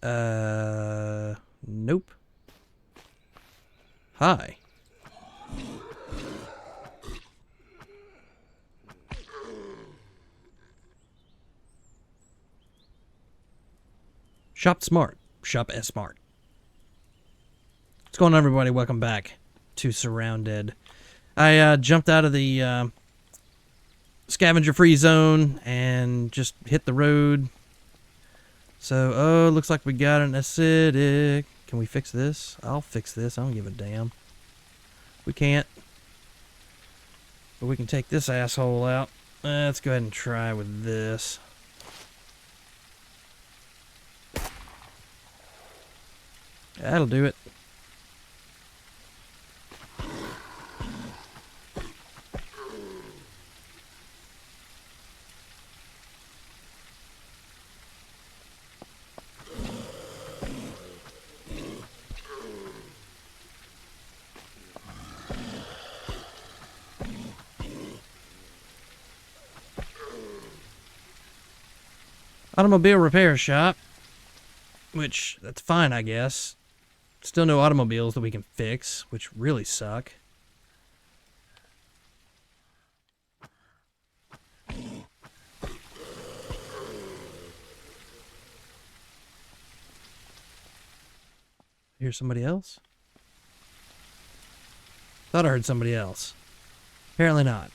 Nope. Hi. Shop smart. Shop S smart. What's going on, everybody? Welcome back to SurrounDead. I jumped out of the scavenger-free zone and just hit the road. So, oh, looks like we got an acidic. Can we fix this? I'll fix this. I don't give a damn. We can't. But we can take this asshole out. Let's go ahead and try with this. That'll do it. Automobile repair shop. Which, that's fine, I guess. Still no automobiles that we can fix, which really suck. Here's somebody else? Thought I heard somebody else. Apparently not.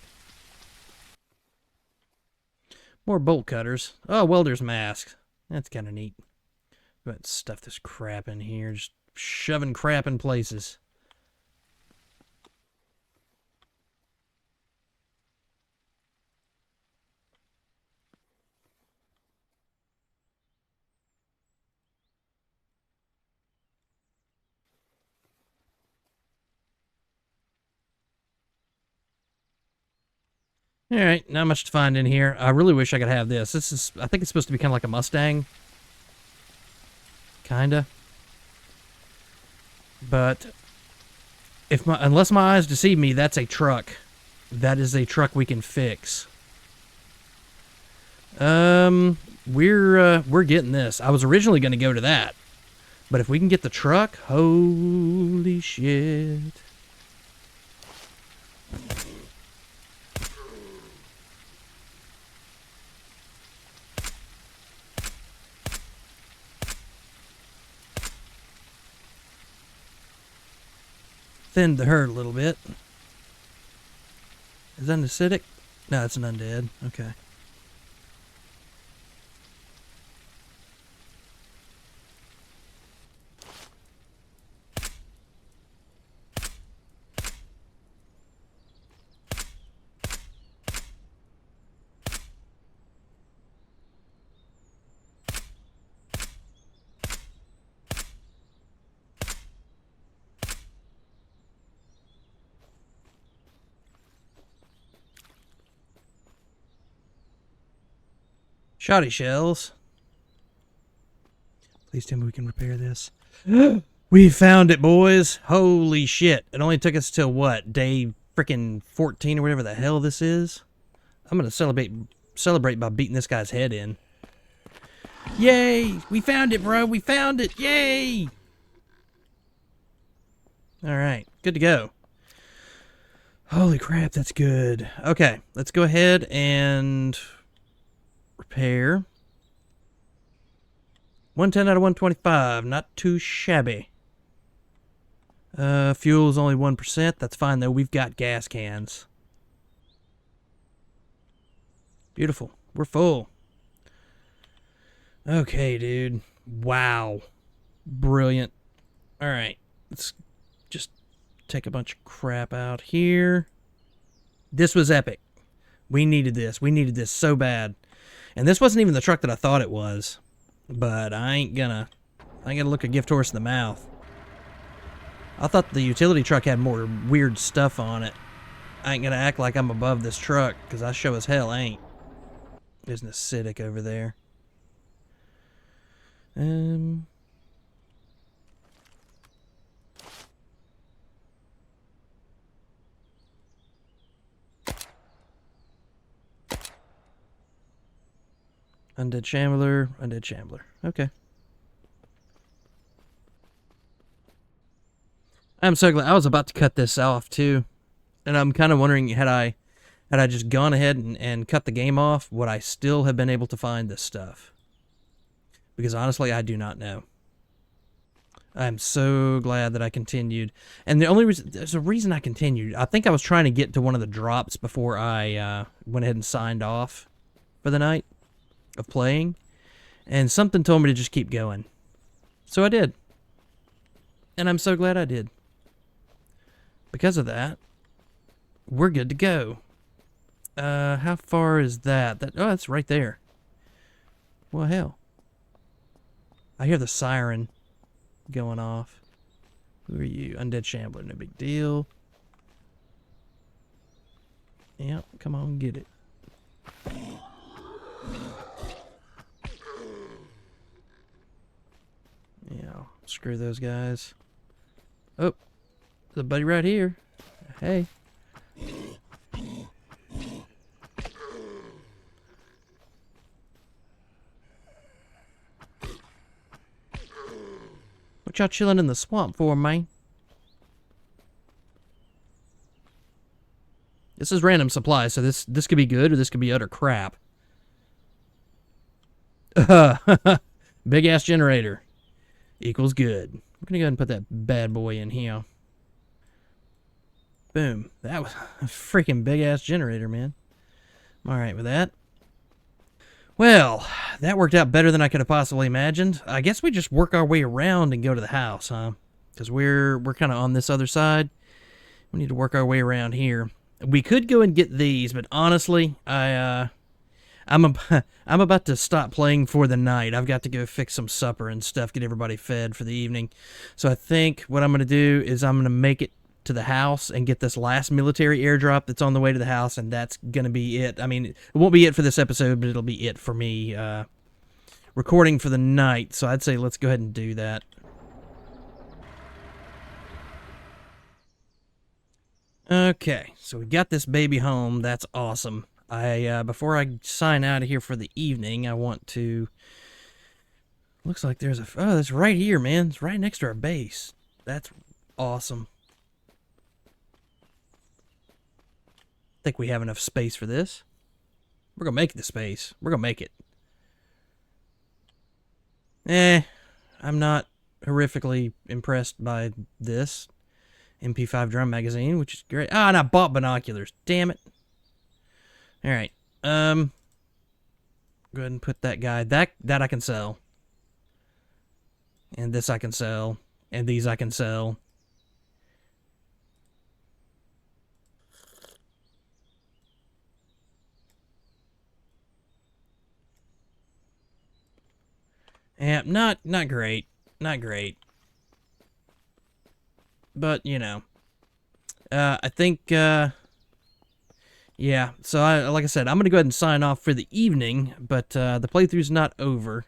More bolt cutters. Oh, welder's mask. That's kind of neat. Go ahead and stuff this crap in here. Just shoving crap in places. Alright, not much to find in here. I really wish I could have this. This is, I think it's supposed to be kind of like a Mustang. Kinda. But, unless my eyes deceive me, that's a truck. That is a truck we can fix. We're getting this. I was originally going to go to that. But if we can get the truck, holy shit. Thinned the herd a little bit. Is that an acidic? No, it's an undead. Okay. Shoddy shells. Please tell me we can repair this. We found it, boys. Holy shit. It only took us till what? Day freaking 14 or whatever the hell this is? I'm going to celebrate by beating this guy's head in. Yay! We found it, bro. We found it. Yay! Alright. Good to go. Holy crap, that's good. Okay, let's go ahead and repair. 110 out of 125. Not too shabby. Fuel is only 1%. That's fine, though. We've got gas cans. Beautiful. We're full. Okay, dude. Wow. Brilliant. Alright. Let's just take a bunch of crap out here. This was epic. We needed this. We needed this so bad. And this wasn't even the truck that I thought it was. But I ain't gonna look a gift horse in the mouth. I thought the utility truck had more weird stuff on it. I ain't gonna act like I'm above this truck, because I sure as hell ain't. There's an acidic over there. Undead Shambler, Undead Shambler. Okay. I'm so glad. I was about to cut this off too, and I'm kind of wondering had I just gone ahead and cut the game off, would I still have been able to find this stuff? Because honestly, I do not know. I'm so glad that I continued. And there's a reason I continued. I think I was trying to get to one of the drops before I went ahead and signed off for the night of playing. And something told me to just keep going. So I did. And I'm so glad I did. Because of that, we're good to go. How far is that? Oh, that's right there. Well, hell. I hear the siren going off. Who are you? Undead Shambler, no big deal. Yep, come on, get it. Yeah, screw those guys. Oh, there's a buddy right here. Hey. What y'all chilling in the swamp for, man? This is random supply, so this could be good or this could be utter crap. Big ass generator equals good. We're gonna go ahead and put that bad boy in here. Boom. That was a freaking big ass generator, man. I'm alright with that. Well, that worked out better than I could have possibly imagined. I guess we just work our way around and go to the house, huh? Because we're kind of on this other side. We need to work our way around here. We could go and get these, but honestly, I'm about to stop playing for the night. I've got to go fix some supper and stuff, get everybody fed for the evening. So I think what I'm going to do is I'm going to make it to the house and get this last military airdrop that's on the way to the house, and that's going to be it. I mean, it won't be it for this episode, but it'll be it for me recording for the night. So I'd say let's go ahead and do that. Okay, so we got this baby home. That's awesome. Before I sign out of here for the evening, I want to... Looks like there's a... Oh, that's right here, man. It's right next to our base. That's awesome. Think we have enough space for this. We're gonna make the space. We're gonna make it. I'm not horrifically impressed by this MP5 drum magazine, which is great. Ah, and I bought binoculars. Damn it. Alright. Go ahead and put that guy. That I can sell. And this I can sell. And these I can sell. Yeah, not great. Not great. But, you know. I think, yeah. So, like I said, I'm going to go ahead and sign off for the evening, but the playthrough's not over.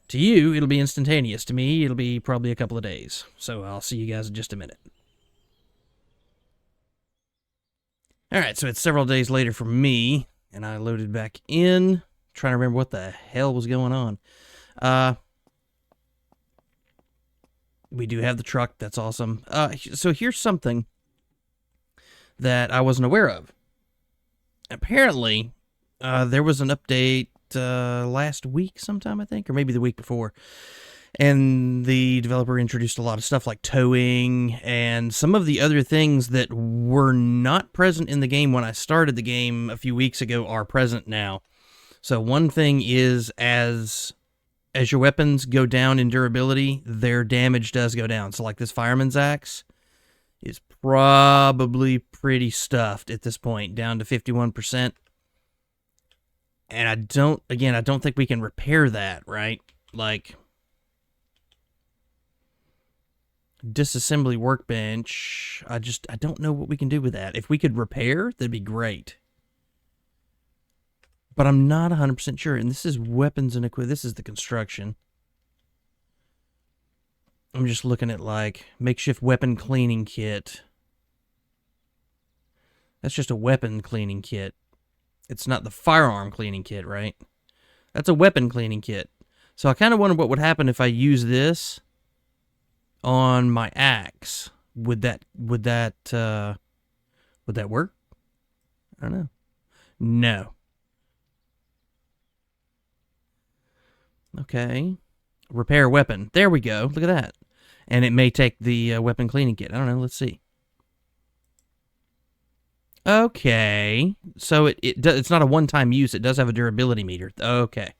To you, it'll be instantaneous. To me, it'll be probably a couple of days. So, I'll see you guys in just a minute. Alright, so it's several days later for me, and I loaded back in. Trying to remember what the hell was going on. We do have the truck. That's awesome. So here's something that I wasn't aware of. Apparently, there was an update last week sometime, I think, or maybe the week before. And the developer introduced a lot of stuff like towing and some of the other things that were not present in the game when I started the game a few weeks ago are present now. So one thing is as your weapons go down in durability, their damage does go down. So like this fireman's axe is probably pretty stuffed at this point, down to 51%. And I don't think we can repair that, right? Like, disassembly workbench, I don't know what we can do with that. If we could repair, that'd be great. But I'm not 100% sure. And this is weapons and equipment. This is the construction. I'm just looking at, like, makeshift weapon cleaning kit. That's just a weapon cleaning kit. It's not the firearm cleaning kit, right? That's a weapon cleaning kit. So I kind of wonder what would happen if I use this on my axe. Would that work? I don't know. No. Okay. Repair weapon. There we go. Look at that. And it may take the weapon cleaning kit. I don't know. Let's see. Okay. So it's not a one-time use. It does have a durability meter. Okay.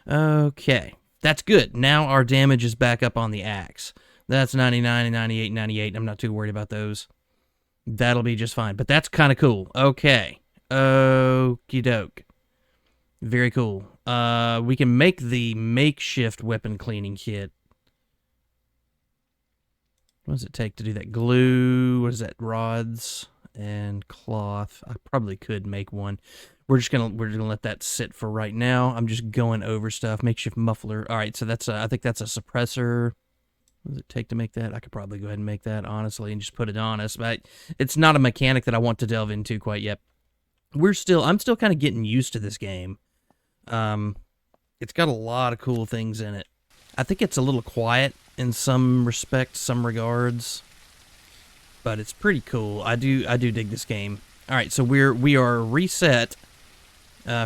Okay. That's good. Now our damage is back up on the axe. That's 99 and 98 and 98. I'm not too worried about those. That'll be just fine. But that's kind of cool. Okay. Okie doke. Very cool. We can make the makeshift weapon cleaning kit. What does it take to do that? Glue. What is that? Rods and cloth. I probably could make one. We're just gonna let that sit for right now. I'm just going over stuff. Makeshift muffler. All right, so that's I think that's a suppressor. What does it take to make that? I could probably go ahead and make that, honestly, and just put it on us. But it's not a mechanic that I want to delve into quite yet. I'm still kind of getting used to this game. It's got a lot of cool things in it. I think it's a little quiet in some respects, some regards, but it's pretty cool. I do dig this game. All right, so we are reset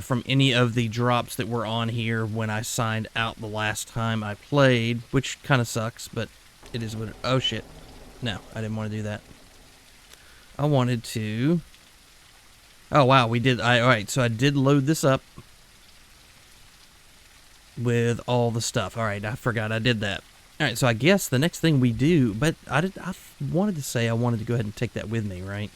from any of the drops that were on here when I signed out the last time I played, which kind of sucks, but it is what it... Oh, shit. No, I didn't want to do that. I wanted to... Oh, wow, we did... All right, so I did load this up with all the stuff. All right, I forgot I did that. All right, so I guess the next thing we do... But I wanted to say I wanted to go ahead and take that with me, right?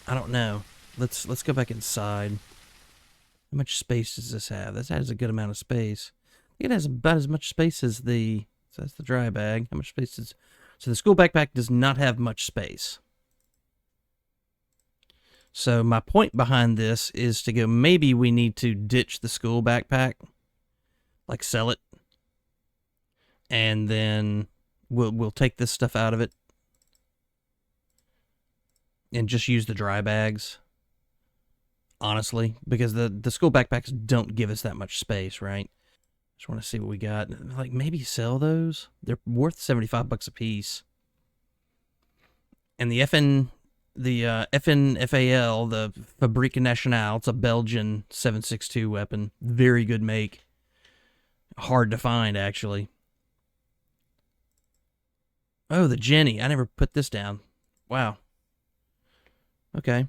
I don't know. Let's go back inside. How much space does this have? This has a good amount of space. I think it has about as much space as the... So that's the dry bag. How much space is... So the school backpack does not have much space. So my point behind this is to go, maybe we need to ditch the school backpack. Like sell it. And then we'll take this stuff out of it. And just use the dry bags. Honestly, because the school backpacks don't give us that much space, right? Just want to see what we got. Like, maybe sell those. They're worth $75 a piece. And the FNFAL, the Fabrique Nationale, it's a Belgian 7.62 weapon. Very good make. Hard to find, actually. Oh, the Jenny. I never put this down. Wow. Okay.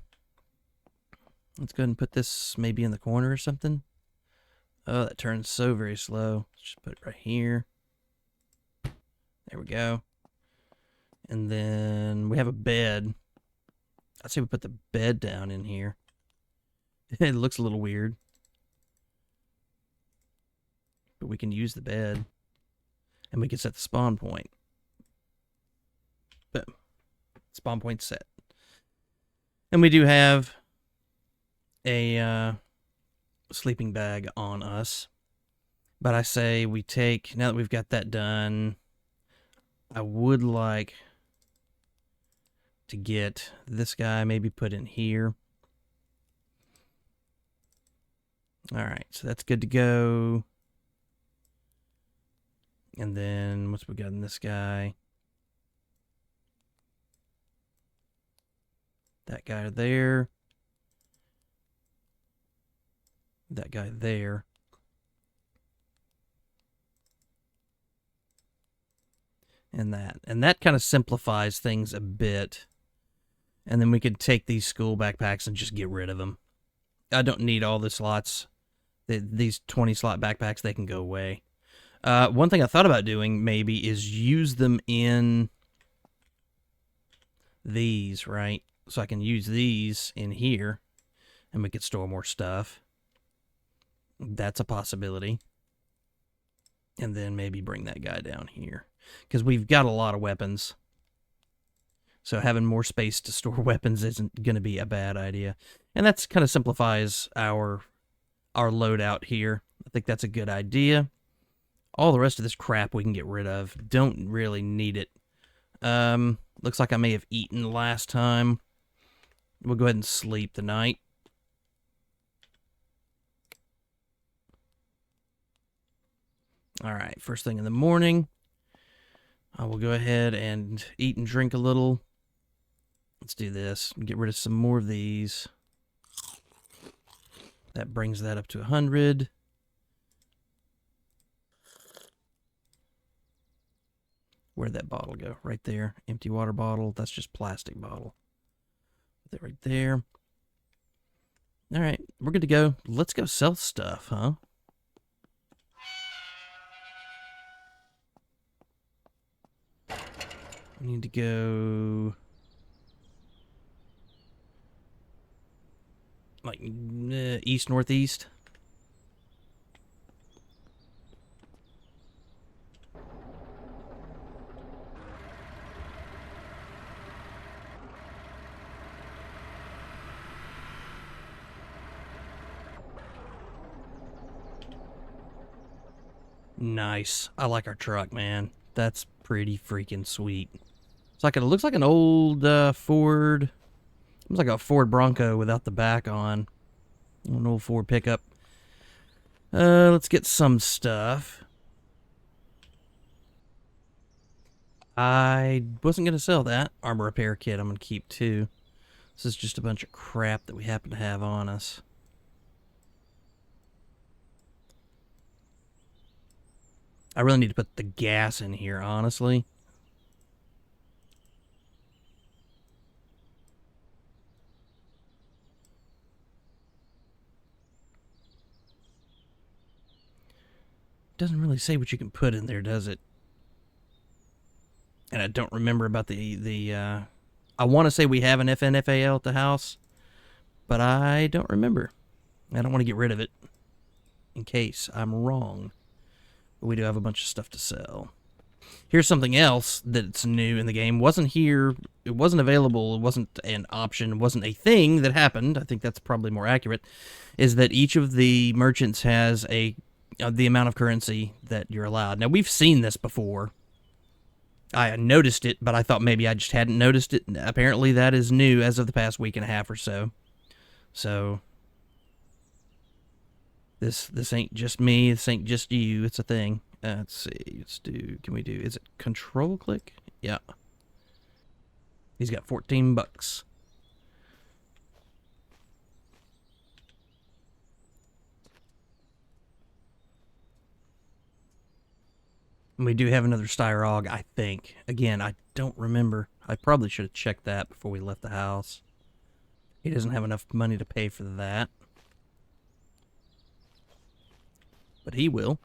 Let's go ahead and put this maybe in the corner or something. Oh, that turns so very slow. Let's just put it right here. There we go. And then we have a bed. I'd say we put the bed down in here. It looks a little weird. But we can use the bed. And we can set the spawn point. Boom. Spawn point set. And we do have a sleeping bag on us. But I say we take, now that we've got that done, I would like to get this guy maybe put in here. Alright, so that's good to go. And then what's we got in this guy? That guy there. That guy there. And that. And that kind of simplifies things a bit. And then we could take these school backpacks and just get rid of them. I don't need all the slots. These 20 slot backpacks, they can go away. One thing I thought about doing maybe is use them in these, right? So I can use these in here and we could store more stuff. That's a possibility. And then maybe bring that guy down here. Because we've got a lot of weapons. So having more space to store weapons isn't going to be a bad idea. And that's kind of simplifies our loadout here. I think that's a good idea. All the rest of this crap we can get rid of. Don't really need it. Looks like I may have eaten last time. We'll go ahead and sleep tonight. Alright, first thing in the morning. I will go ahead and eat and drink a little. Let's do this. Get rid of some more of these. That brings that up to 100. Where'd that bottle go? Right there. Empty water bottle. That's just plastic bottle. Put that right there. All right, we're good to go. Let's go sell stuff, huh? We need to go like east northeast. Nice. I like our truck, man. That's pretty freaking sweet. It's like it looks like an old Ford. Looks like a Ford Bronco without the back on. An old Ford pickup. Let's get some stuff. I wasn't gonna sell that armor repair kit. I'm gonna keep too. This is just a bunch of crap that we happen to have on us. I really need to put the gas in here, honestly. Doesn't really say what you can put in there, does it? And I don't remember about I want to say we have an FNFAL at the house, but I don't remember. I don't want to get rid of it in case I'm wrong. But we do have a bunch of stuff to sell. Here's something else that's new in the game. Wasn't here. It wasn't available. It wasn't an option. It wasn't a thing that happened. I think that's probably more accurate. Is that each of the merchants has the amount of currency that you're allowed. Now, we've seen this before. I noticed it, but I thought maybe I just hadn't noticed it. Apparently, that is new as of the past week and a half or so. So, this ain't just me. This ain't just you. It's a thing. Let's see. Let's do. Can we do? Is it control click? Yeah. He's got 14 bucks. And we do have another Styrog, I think. Again, I don't remember. I probably should have checked that before we left the house. He doesn't have enough money to pay for that. But he will.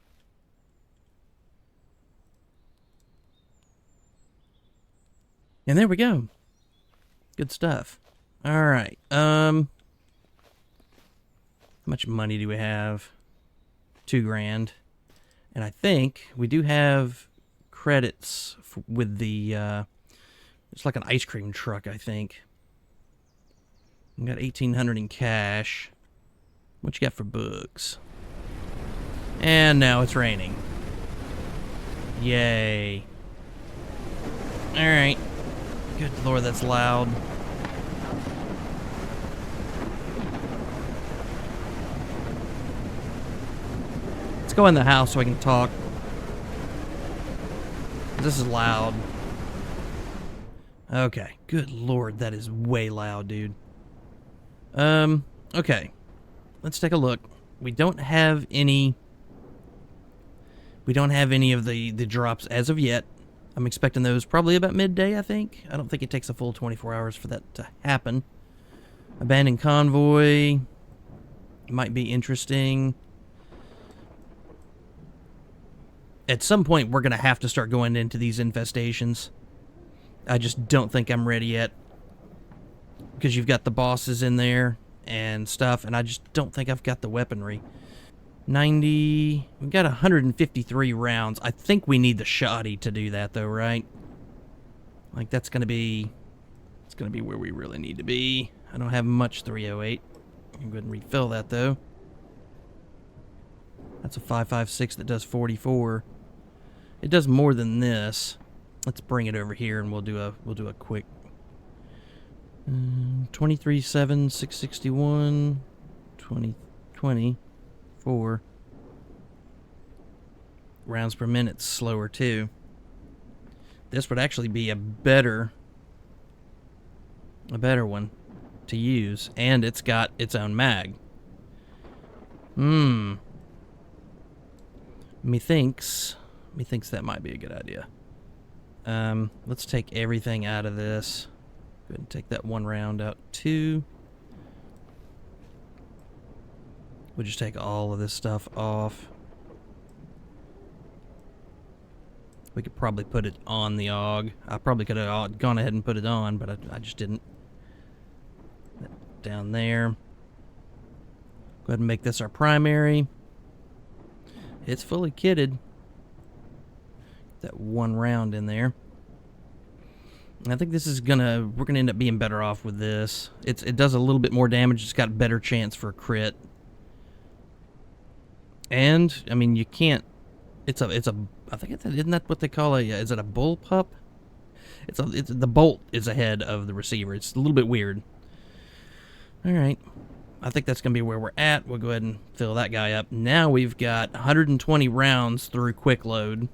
And there we go. Good stuff. All right. How much money do we have? 2 grand. And I think we do have credits with the, it's like an ice cream truck, I think. We got 1,800 in cash. What you got for books? And now it's raining. Yay. Alright. Good lord, that's loud. Let's go in the house so I can talk. This is loud. Okay. Good lord, that is way loud, dude. Okay. Let's take a look. We don't have any of the drops as of yet. I'm expecting those probably about midday, I think. I don't think it takes a full 24 hours for that to happen. Abandoned convoy might be interesting. At some point, we're going to have to start going into these infestations. I just don't think I'm ready yet. Because you've got the bosses in there and stuff, and I just don't think I've got the weaponry. 90... We've got 153 rounds. I think we need the shoddy to do that, though, right? Like, that's going to be... It's going to be where we really need to be. I don't have much 308. I'm going to go ahead and refill that, though. That's a 5.56 that does 44. It does more than this. Let's bring it over here, and we'll do a quick... 23.7, 661, 24 rounds per minute, slower too. This would actually be a better one to use, and it's got its own mag. Methinks that might be a good idea. Let's take everything out of this. Go ahead and take that one round out too. We'll just take all of this stuff off. We could probably put it on the AUG. I probably could have gone ahead and put it on, but I just didn't. Down there. Go ahead and make this our primary. It's fully kitted. That one round in there. I think this is we're gonna end up being better off with this. It does a little bit more damage. It's got a better chance for a crit. And I mean, you can't. It's a. I think isn't that what they call is it a bullpup? It's the bolt is ahead of the receiver. It's a little bit weird. All right. I think that's going to be where we're at. We'll go ahead and fill that guy up. Now we've got 120 rounds through quick load.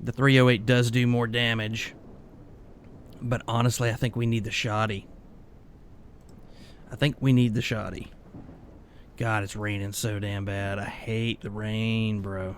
The 308 does do more damage. But honestly, I think we need the shoddy. God, it's raining so damn bad. I hate the rain, bro.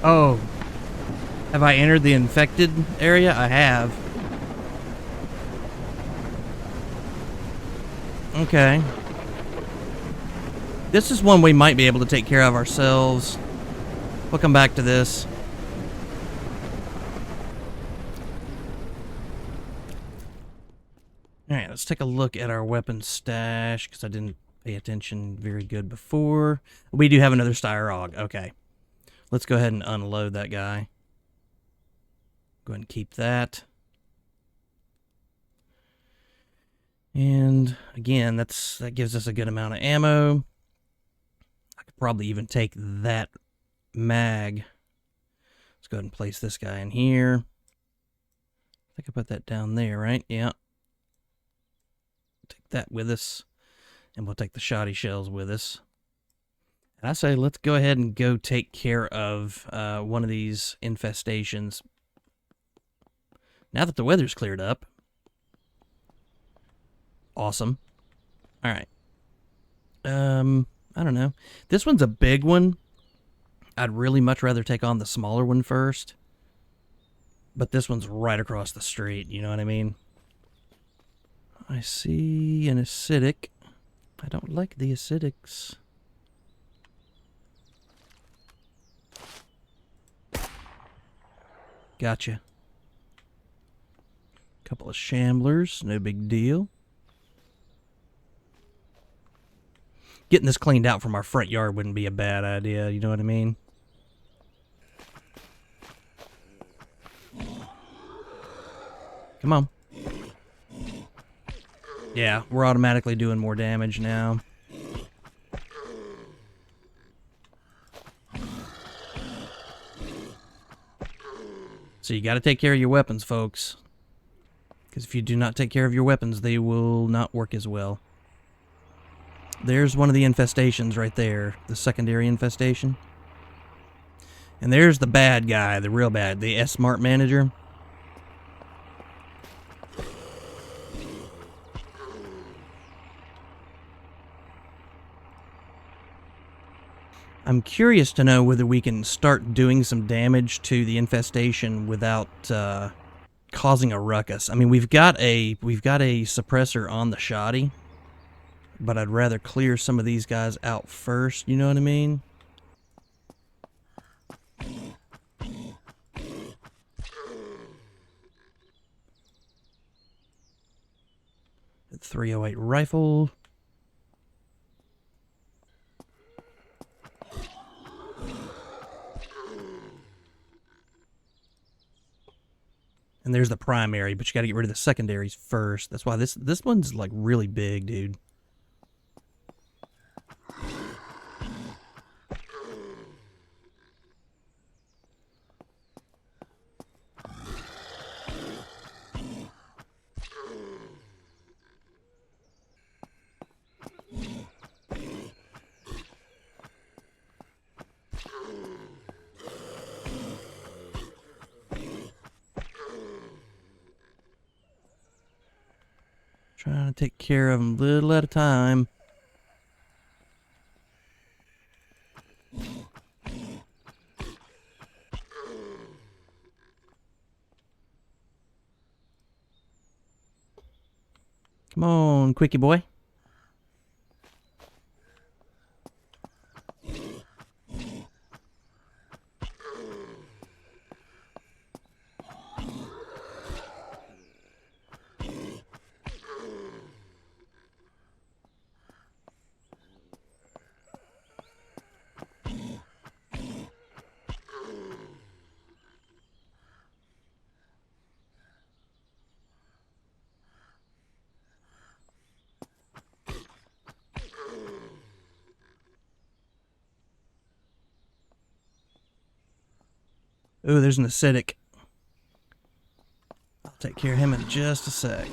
Oh. Have I entered the infected area? I have. Okay. This is one we might be able to take care of ourselves. We'll come back to this. Alright, let's take a look at our weapon stash, because I didn't pay attention very good before. We do have another Styrog. Okay. Let's go ahead and unload that guy. Go ahead and keep that. And again, that gives us a good amount of ammo. I could probably even take that mag. Let's go ahead and place this guy in here. I think I put that down there, right? Yeah. Take that with us. And we'll take the shoddy shells with us. And I say let's go ahead and go take care of one of these infestations. Now that the weather's cleared up. Awesome. All right. I don't know. This one's a big one. I'd really much rather take on the smaller one first. But this one's right across the street, you know what I mean? I see an acidic. I don't like the acidics. Gotcha. Couple of shamblers, no big deal. Getting this cleaned out from our front yard wouldn't be a bad idea, you know what I mean? Come on. Yeah, we're automatically doing more damage now. So you gotta take care of your weapons, folks. Because if you do not take care of your weapons, they will not work as well. There's one of the infestations right there. The secondary infestation. And there's the bad guy, the real bad, the S-Mart manager. I'm curious to know whether we can start doing some damage to the infestation without causing a ruckus. I mean, we've got a suppressor on the shoddy, but I'd rather clear some of these guys out first. You know what I mean? The 308 rifle. And there's the primary, but you got to get rid of the secondaries first. That's why this one's like really big, dude. Trying to take care of them a little at a time. Come on, quickie boy. Ooh, there's an acidic. I'll take care of him in just a sec.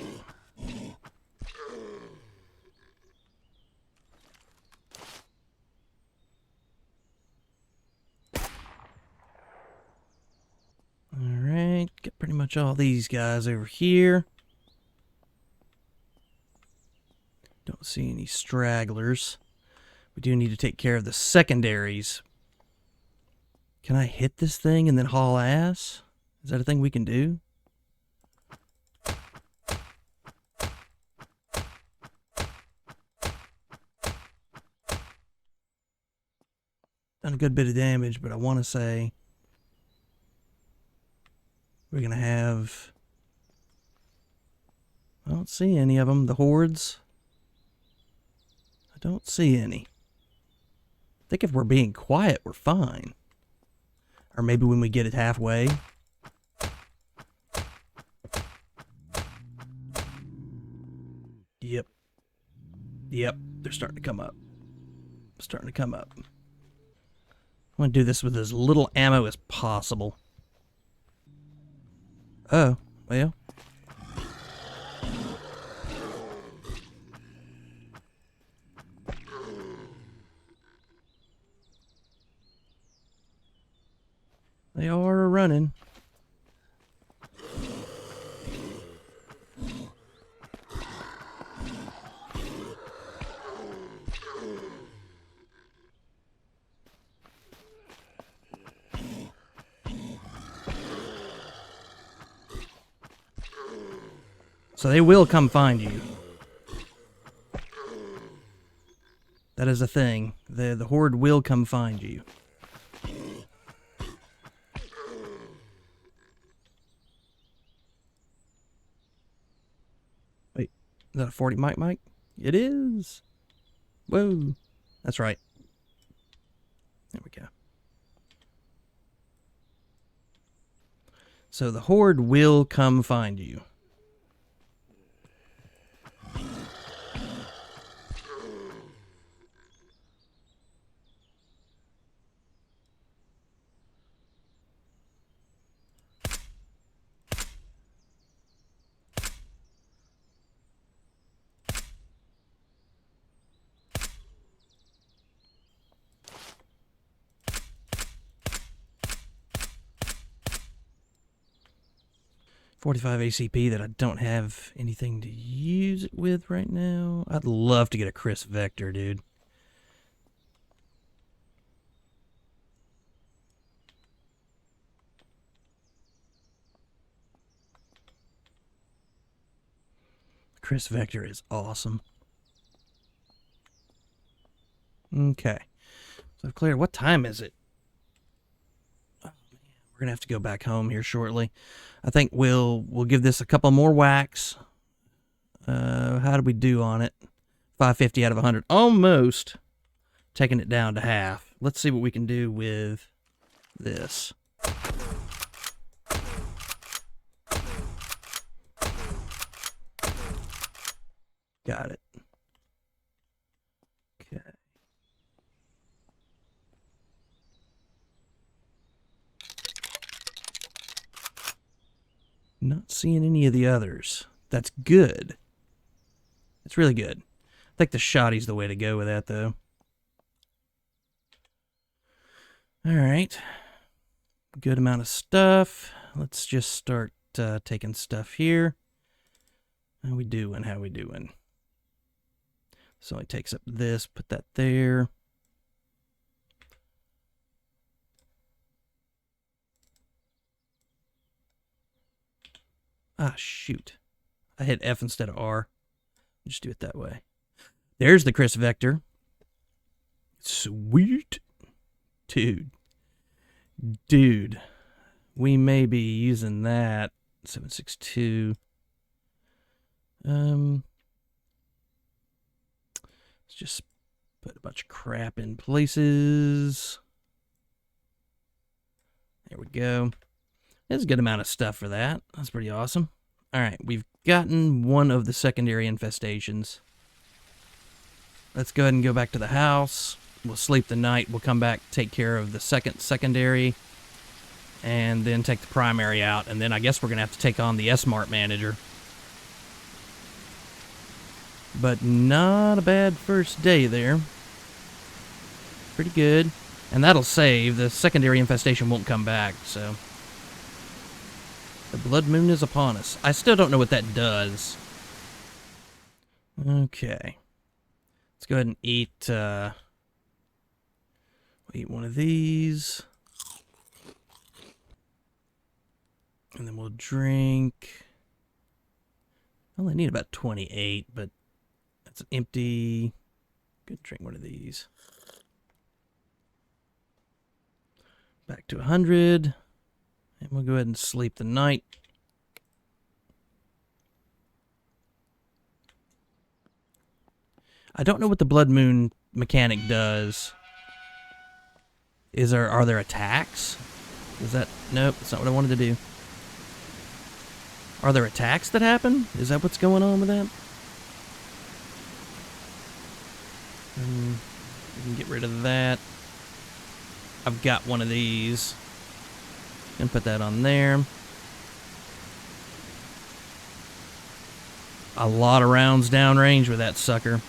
Alright, get pretty much all these guys over here. Don't see any stragglers. We do need to take care of the secondaries. Can I hit this thing and then haul ass? Is that a thing we can do? Done a good bit of damage, but I want to say we're going to have... I don't see any of them. The hordes. I don't see any. I think if we're being quiet, we're fine. Or maybe when we get it halfway. Yep. Yep. They're starting to come up. Starting to come up. I want to do this with as little ammo as possible. Oh, well. They are running. So they will come find you. That is a thing. The horde will come find you. Wait, is that a 40 mic? It is. Whoa. That's right. There we go. So the horde will come find you. .45 ACP that I don't have anything to use it with right now. I'd love to get a Chris Vector, dude. Chris Vector is awesome. Okay. So I've cleared. What time is it? Oh, man. We're going to have to go back home here shortly. I think we'll give this a couple more whacks. How did we do on it? 550 out of 100. Almost taking it down to half. Let's see what we can do with this. Got it. Okay. Not seeing any of the others. That's good. It's really good. I think the shotty's the way to go with that, though. Alright. Good amount of stuff. Let's just start taking stuff here. How we doing? How we doing? This only takes up this. Put that there. Ah, shoot. I hit F instead of R. Just do it that way. There's the Chris Vector. Sweet. Dude. We may be using that. 762. Let's just put a bunch of crap in places. There we go. There's a good amount of stuff for that. That's pretty awesome. Alright, we've gotten one of the secondary infestations. Let's go ahead and go back to the house. We'll sleep the night. We'll come back, take care of the secondary, and then take the primary out. And then I guess we're going to have to take on the S-Mart manager. But not a bad first day there. Pretty good. And that'll save. The secondary infestation won't come back, so... The blood moon is upon us. I still don't know what that does. Okay. Let's go ahead and eat, we'll eat one of these. And then we'll drink. I only need about 28, but that's an empty. Good, drink one of these. Back to 100. And we'll go ahead and sleep the night. I don't know what the blood moon mechanic does. Are there attacks? Is that... Nope, that's not what I wanted to do. Are there attacks that happen? Is that what's going on with that? We can get rid of that. I've got one of these. And put that on there. A lot of rounds downrange with that sucker.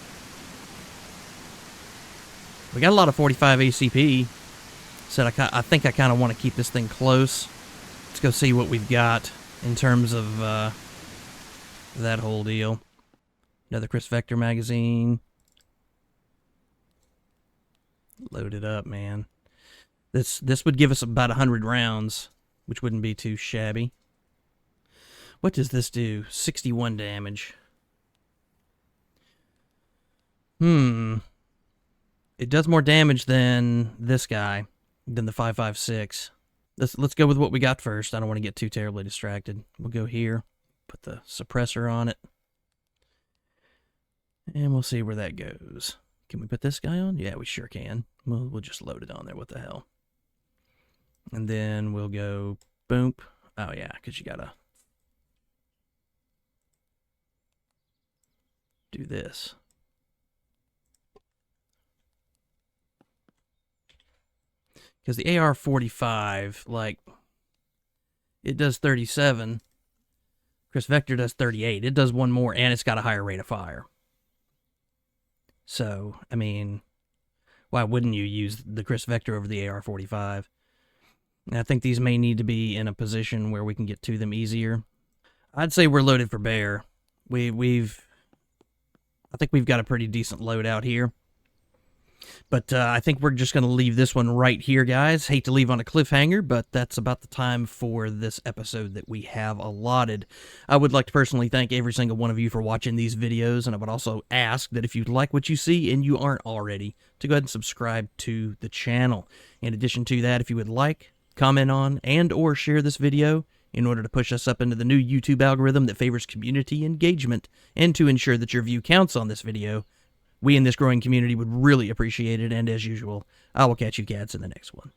We got a lot of 45 ACP. Said I think I kind of want to keep this thing close. Let's go see what we've got in terms of that whole deal. Another Chris Vector magazine. Load it up, man. This would give us about 100 rounds, which wouldn't be too shabby. What does this do? 61 damage. It does more damage than this guy, than the 5.56. Let's go with what we got first. I don't want to get too terribly distracted. We'll go here, put the suppressor on it, and we'll see where that goes. Can we put this guy on? Yeah, we sure can. We'll just load it on there. What the hell? And then we'll go boom. Oh, yeah, because you got to do this. Because the AR-45, like, it does 37. Chris Vector does 38. It does one more, and it's got a higher rate of fire. So, I mean, why wouldn't you use the Chris Vector over the AR-45? And I think these may need to be in a position where we can get to them easier. I'd say we're loaded for bear. I think we've got a pretty decent loadout here. But I think we're just going to leave this one right here, guys. Hate to leave on a cliffhanger, but that's about the time for this episode that we have allotted. I would like to personally thank every single one of you for watching these videos, and I would also ask that if you like what you see and you aren't already, to go ahead and subscribe to the channel. In addition to that, if you would like, comment on, and or share this video in order to push us up into the new YouTube algorithm that favors community engagement and to ensure that your view counts on this video, we in this growing community would really appreciate it, and as usual, I will catch you cats in the next one.